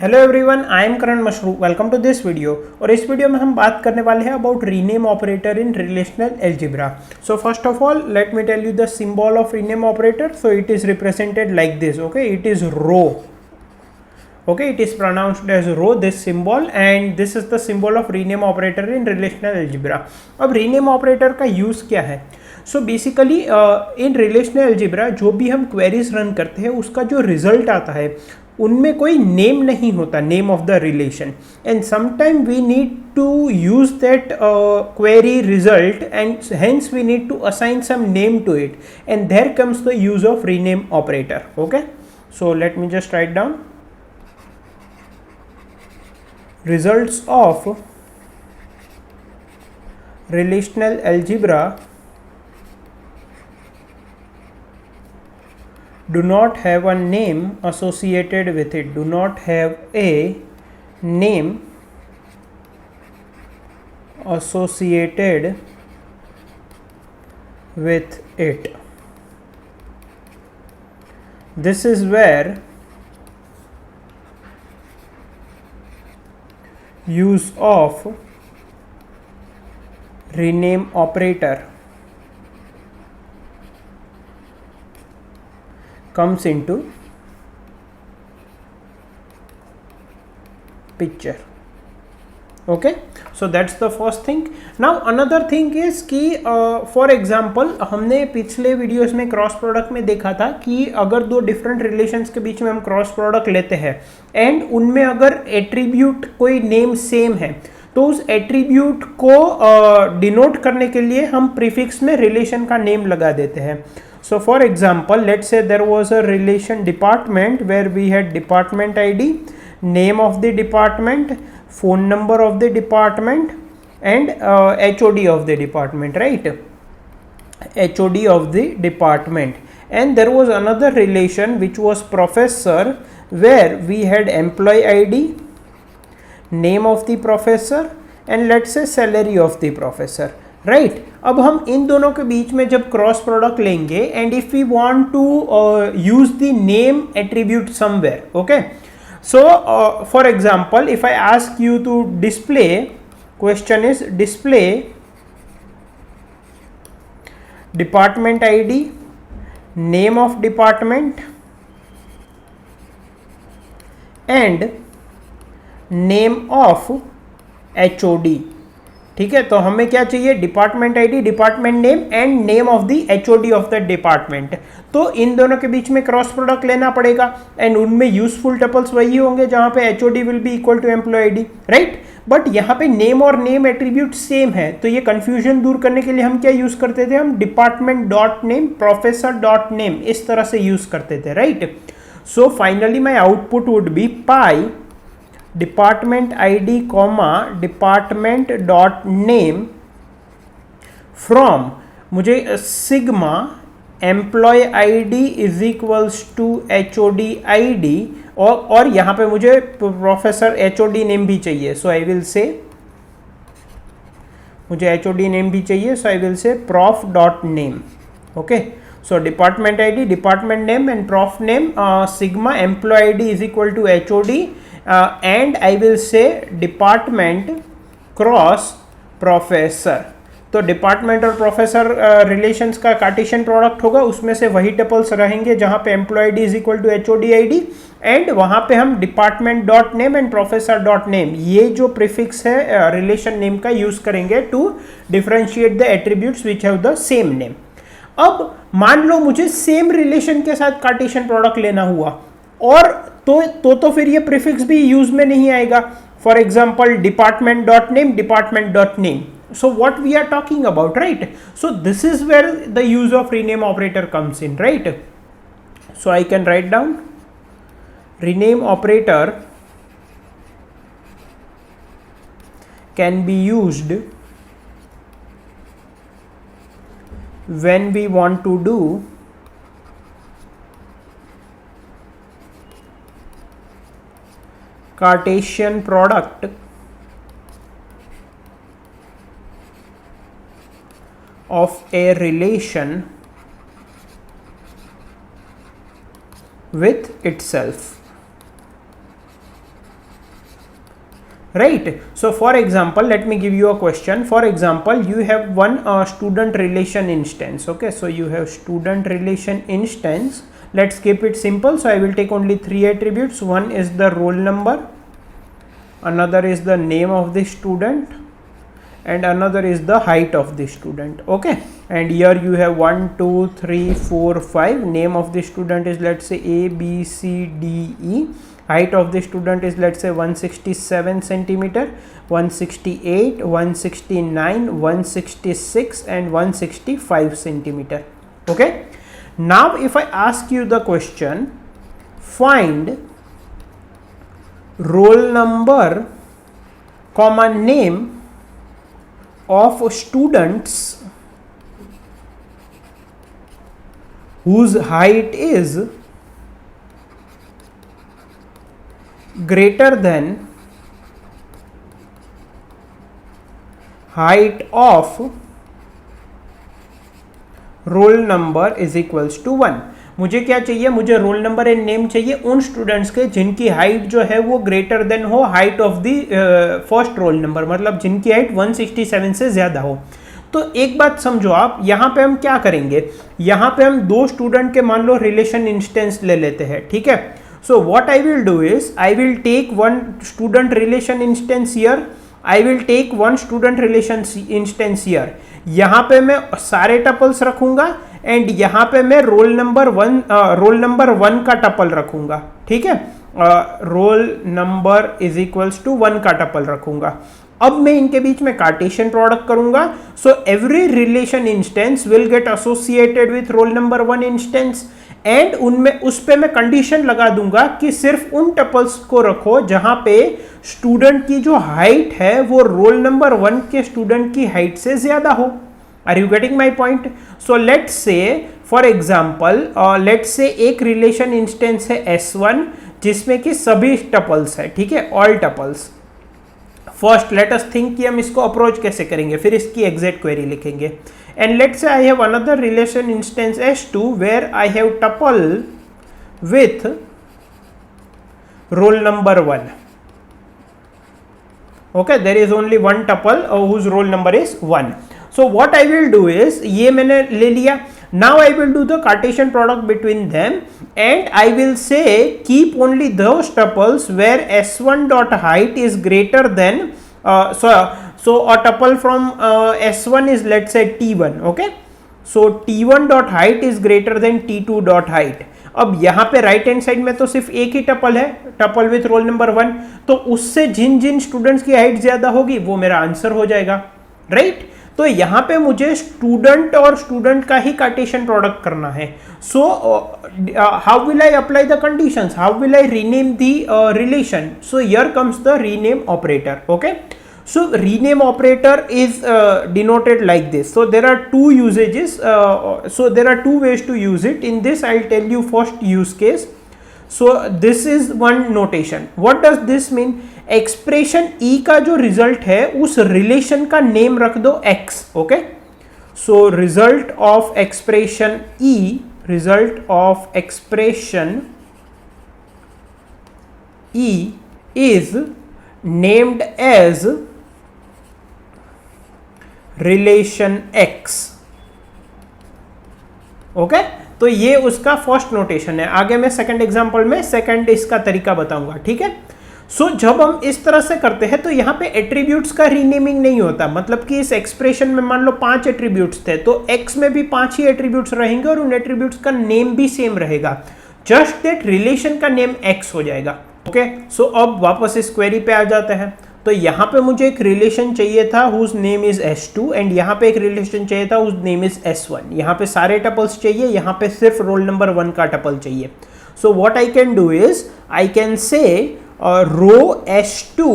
Hello everyone, I am Karan Mashru. Welcome to this video. और इस video में हम बात करने वाले हैं about rename operator in relational algebra. So first of all let me tell you the symbol of rename operator. So it is represented like this. Okay, it is rho. Okay, it is pronounced as rho, this symbol, and this is the symbol of rename operator in relational algebra. अब rename operator का use क्या है? So basically इन relational algebra जो भी हम queries run करते हैं उसका जो रिजल्ट आता है उनमें कोई नेम नहीं होता, name of the relation, and sometime we need to use that query result and hence we need to assign some name to it, and there comes the use of rename operator. Okay, so let me just write down. Results of relational algebra do not have a name associated with it, do not have a name associated with it. This is where use of rename operator comes into picture. Okay, so that's the first thing. Now another thing is कि for example हमने पिछले videos में cross product में देखा था कि अगर दो डिफरेंट रिलेशंस के बीच में हम क्रॉस प्रोडक्ट लेते हैं एंड उनमें अगर एट्रीब्यूट कोई नेम सेम है तो उस एट्रीब्यूट को डिनोट करने के लिए हम प्रीफिक्स में रिलेशन का नेम लगा देते हैं. So for example, let's say there was a relation department where we had department ID, name of the department, phone number of the department, and HOD of the department, right? HOD of the department. And there was another relation which was professor where we had employee ID, name of the professor, and let's say salary of the professor. Right अब हम इन दोनों के बीच में जब cross product लेंगे and if we want to use the name attribute somewhere. Okay, so for example if I ask you to display, question is display department ID, name of department and name of HOD. ठीक है, तो हमें क्या चाहिए? Department ID, department name and name of the HOD of the department. तो इन दोनों के बीच में क्रॉस प्रोडक्ट लेना पड़ेगा एंड उनमें यूजफुल टपल्स वही होंगे जहां पे HOD will be equal to employee ID, right? But यहाँ पे नेम और नेम एट्रीब्यूट सेम है, तो ये कंफ्यूजन दूर करने के लिए हम क्या यूज करते थे? हम department dot name, professor dot name, इस तरह से यूज करते थे, right? So finally my output would be pi department id comma department dot name from मुझे sigma employee id is equals to HOD id और यहाँ पे मुझे प्रोफेसर HOD नेम भी चाहिए, सो आई विल से मुझे HOD नेम भी चाहिए, so I will say prof dot name. Okay, so department id, department name and prof name, sigma employee id is equal to HOD, and I will say department cross professor. तो department और professor relations का Cartesian product होगा, उसमें से वही tuples रहेंगे जहां पे employee D is equal to HOD ID and वहां पे हम department dot name and professor dot name, ये जो प्रीफिक्स है रिलेशन नेम का यूज करेंगे to differentiate the attributes which have the same name. अब मान लो मुझे सेम रिलेशन के साथ कार्टेशियन प्रोडक्ट लेना हुआ और तो फिर ये प्रीफिक्स भी यूज में नहीं आएगा. For example department dot name, department dot name. So what we are talking about, right? So this is where the use of rename operator comes in, right? So I can write down rename operator can be used when we want to do Cartesian product of a relation with itself. right? So for example, let me give you a question. For example, you have one student relation instance. Okay, so you have student relation instance. Let's keep it simple. So I will take only 3 attributes. One is the roll number, another is the name of the student, and another is the height of the student. Okay, and here you have 1 2 3 4 5. Name of the student is, let's say, A B C D E. Height of the student is, let's say, 167 centimeter, 168, 169, 166 and 165 centimeter. Okay, now if I ask you the question, find roll number comma name of students whose height is greater than height of roll number is equals to 1. मुझे क्या चाहिए? मुझे roll number and name चाहिए उन students के जिनकी height जो है वो ग्रेटर देन हो height of the first roll number, मतलब जिनकी हाइट 167 से ज्यादा हो. तो एक बात समझो आप, यहाँ पे हम क्या करेंगे, यहाँ पे हम दो स्टूडेंट के मान लो रिलेशन इंस्टेंस ले लेते हैं. ठीक है, so what I will do is I will take one student relation instance here, I will take one student relation instance here. यहाँ पे मैं सारे टपल्स रखूंगा एंड यहाँ पे मैं रोल नंबर वन का टपल रखूंगा. ठीक है, roll number is equals to 1 का टपल रखूंगा. अब मैं इनके बीच में कार्टेशियन प्रोडक्ट करूंगा. So every relation instance will get associated with roll number 1 instance and उनमें उस पे मैं कंडीशन लगा दूंगा कि सिर्फ उन टपल्स को रखो जहां पे स्टूडेंट की जो हाइट है वो रोल नंबर 1 के स्टूडेंट की हाइट से ज्यादा हो. Are you getting my point? So let's say for example let's say एक रिलेशन इंस्टेंस है S1 जिसमें कि सभी टपल्स है. ठीक है, all tuples. First let us think कि हम इसको अप्रोच कैसे करेंगे, फिर इसकी एग्जैक्ट क्वेरी लिखेंगे. And let's say I have another relation instance S2 where I have tuple with roll number 1. Okay, there is only one tuple whose roll number is 1. So what I will do is, ये मैंने ले लिया. Now I will do the Cartesian product between them and I will say keep only those tuples where S1 dot height is greater than so a tuple from S1 is, let's say, T1. Okay, so T1 dot height is greater than T2 dot height. अब यहाँ पे right hand side में तो सिर्फ एक ही tuple है, tuple with roll number 1, तो उससे जिन जिन स्टूडेंट्स की हाइट ज्यादा होगी वो मेरा आंसर हो जाएगा. राइट, तो यहाँ पे मुझे स्टूडेंट और स्टूडेंट का ही कार्टेशियन प्रोडक्ट करना है. So how will I apply the conditions, how will I rename the relation? So here comes the rename operator. Okay, so rename operator is denoted like this. So there are two usages, so there are two ways to use it. In this I'll tell you first use case. So this is one notation. What does this mean? Expression E का जो result है उस relation का name रख दो X. Okay, so result of expression E, result of expression E is named as relation X. Okay, तो ये उसका फर्स्ट नोटेशन है. आगे मैं सेकंड एग्जांपल में सेकंड इसका तरीका बताऊंगा. ठीक है, सो जब हम इस तरह से करते हैं तो यहाँ पे एट्रीब्यूट्स का रीनेमिंग नहीं होता. मतलब कि इस एक्सप्रेशन में मान लो 5 एट्रीब्यूट्स थे तो X में भी 5 ही एट्रीब्यूट्स रहेंगे और उन एट्रीब्यूट्स का नेम भी सेम रहेगा. जस्ट दैट रिलेशन का नेम X हो जाएगा. ओके, सो अब वापस इस क्वेरी पे आ जाते हैं. तो यहाँ पे मुझे एक रिलेशन चाहिए था whose name is S2 and यहाँ पे एक रिलेशन चाहिए था हुज नेम इज S1. यहाँ पे सारे टपल्स चाहिए, यहाँ पे सिर्फ रोल नंबर 1 का टपल चाहिए. So what I can do is I can say rho S2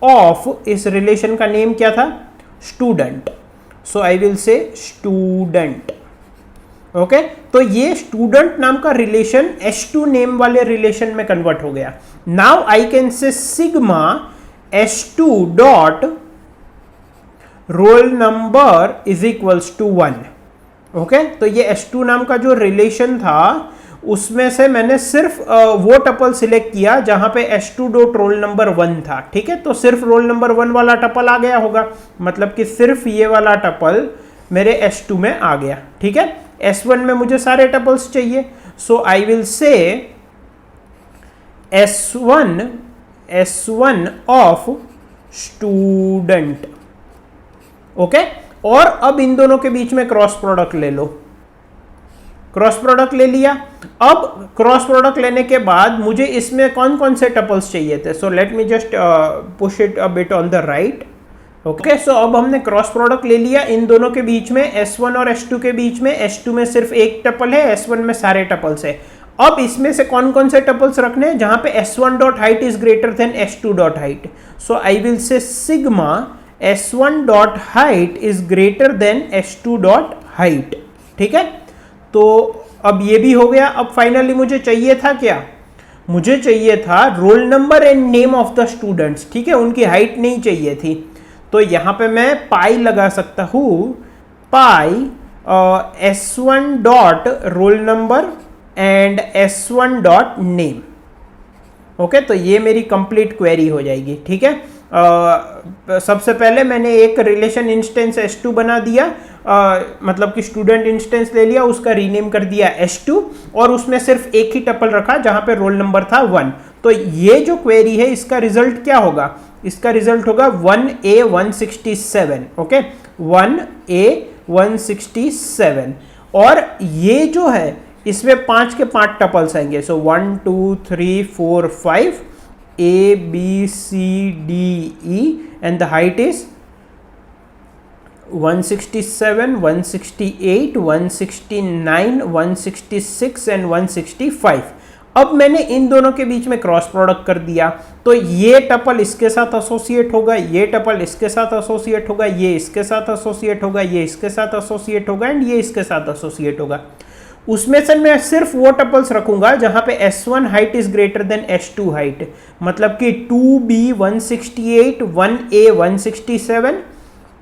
of, इस रिलेशन का नेम क्या था? Student. So I will say student. Okay, तो ये स्टूडेंट नाम का रिलेशन S2 नेम वाले रिलेशन में कन्वर्ट हो गया. Now I can say sigma S2 dot roll number is equals to 1. Okay, तो ये S2 नाम का जो रिलेशन था उसमें से मैंने सिर्फ वो टपल सिलेक्ट किया जहां पे s2 डॉट रोल नंबर 1 था, ठीक है। तो सिर्फ रोल नंबर 1 वाला टपल आ गया होगा, मतलब कि सिर्फ ये वाला टपल मेरे s2 में आ गया, ठीक है। s1 में मुझे सारे टपल्स चाहिए, सो आई विल से s1 ऑफ स्टूडेंट, ओके। और अब इन दोनों के बीच में क्रॉस प्रोडक्ट ले लो, क्रॉस प्रोडक्ट ले लिया। अब क्रॉस प्रोडक्ट लेने के बाद मुझे इसमें कौन कौन से टपल्स चाहिए थे, so let me just push it a bit on the right, okay. So अब हमने क्रॉस प्रोडक्ट ले लिया इन दोनों के बीच में, s1 और s2 के बीच में। s2 में सिर्फ एक टपल है, s1 में सारे टपल्स है। अब इसमें से कौन कौन से टपल्स रखने हैं, जहां पे s1 dot height is greater than s2 dot height, so I will से sigma s1 dot height is greater than s2 dot height, ठीक है। तो अब ये भी हो गया। अब फाइनली मुझे चाहिए था क्या, मुझे चाहिए था roll number and name of the students, ठीक है। उनकी हाइट नहीं चाहिए थी, तो यहां पे मैं पाई लगा सकता हूं, पाई s1 dot roll number and s1 dot name, okay. तो ये मेरी कंप्लीट क्वेरी हो जाएगी, ठीक है। सबसे पहले मैंने एक रिलेशन इंस्टेंस s2 बना दिया, मतलब कि स्टूडेंट इंस्टेंस ले लिया, उसका रीनेम कर दिया s2 और उसमें सिर्फ एक ही टपल रखा जहां पे रोल नंबर था 1। तो ये जो क्वेरी है इसका रिजल्ट क्या होगा, इसका रिजल्ट होगा 1A167, ओके, 1A167। और ये जो है इसमें 5 के 5 टपल्स आएंगे, सो 1 2 3 4 5 A B C D E and the height is 167, 168, 169, 166 and 165। अब मैंने इन दोनों के बीच में क्रॉस प्रोडक्ट कर दिया, तो ये टपल इसके साथ एसोसिएट होगा, ये टपल इसके साथ एसोसिएट होगा, ये इसके साथ एसोसिएट होगा, ये इसके साथ एसोसिएट होगा एंड ये इसके साथ एसोसिएट होगा। उसमें से मैं सिर्फ वो टपल्स रखूंगा जहां पे s1 height is greater than s2 height, मतलब कि 2B168, 1A167,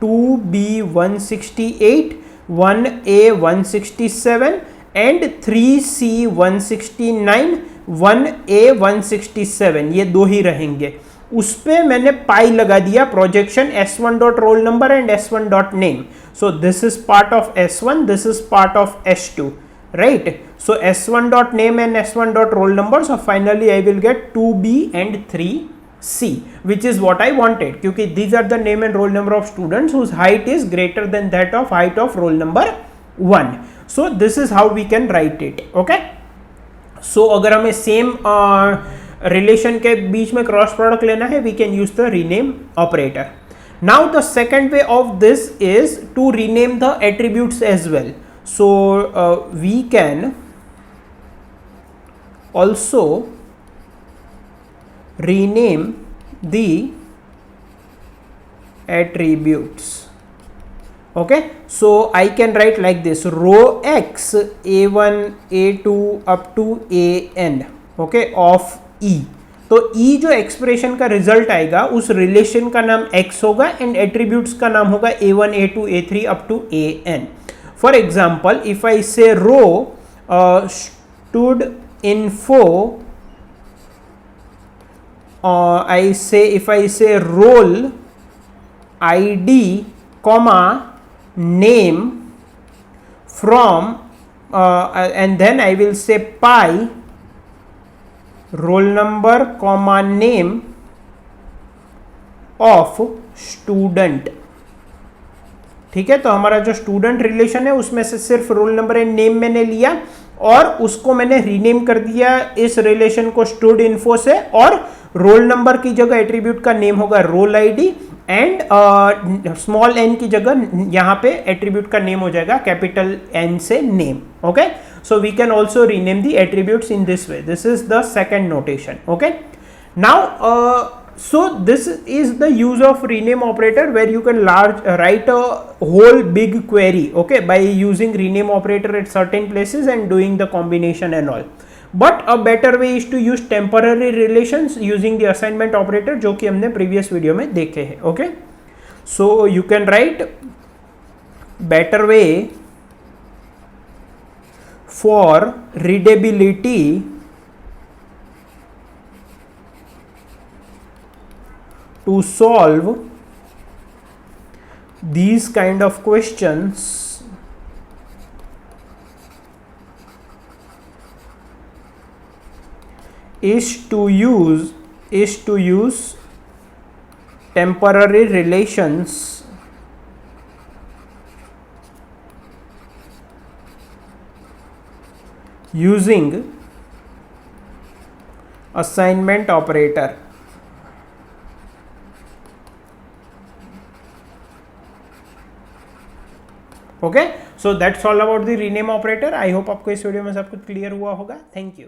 2B168, 1A167 and 3C169, 1A167, ये दो ही रहेंगे। उस पे मैंने पाई लगा दिया, projection s1 dot roll number and s1 dot name. So this is part of s1, this is part of s2, right? So s1 dot name and s1 dot roll number, so finally I will get 2B and 3C, which is what I wanted, क्योंकि these are the name and roll number of students whose height is greater than that of height of roll number 1. So this is how we can write it, okay? So अगर हमें same relation के बीच में cross product लेना है, we can use the rename operator. Now the second way of this is to rename the attributes as well. So we can also rename the attributes, okay. So I can write like this, row x a1 a2 up to an, okay, of e। तो e जो expression का result आएगा उस relation का नाम x होगा and attributes का नाम होगा a1 a2 a3 up to an। For example, if I say row studinfo, if I say roll id comma name from and then I will say pi roll number comma name of student, ठीक है। तो हमारा जो student relation है उसमें से सिर्फ roll number and name मैंने लिया और उसको मैंने रीनेम कर दिया इस रिलेशन को स्टूड इन्फो से, और रोल नंबर की जगह एट्रीब्यूट का नेम होगा roll ID and small N की जगह यहाँ पे एट्रीब्यूट का नेम हो जाएगा कैपिटल एन से name, okay. So we can also rename the attributes in this way. This is the second notation, okay. Now so this is the use of rename operator where you can write a whole big query, okay, by using rename operator at certain places and doing the combination and all. But a better way is to use temporary relations using the assignment operator, जो कि हमने previous video में देखे हैं, okay. So you can write better way for readability to solve these kind of questions is to use temporary relations using assignment operator. Okay, so that's all about the rename operator. I hope आपको इस video में सब कुछ clear हुआ होगा। Thank you.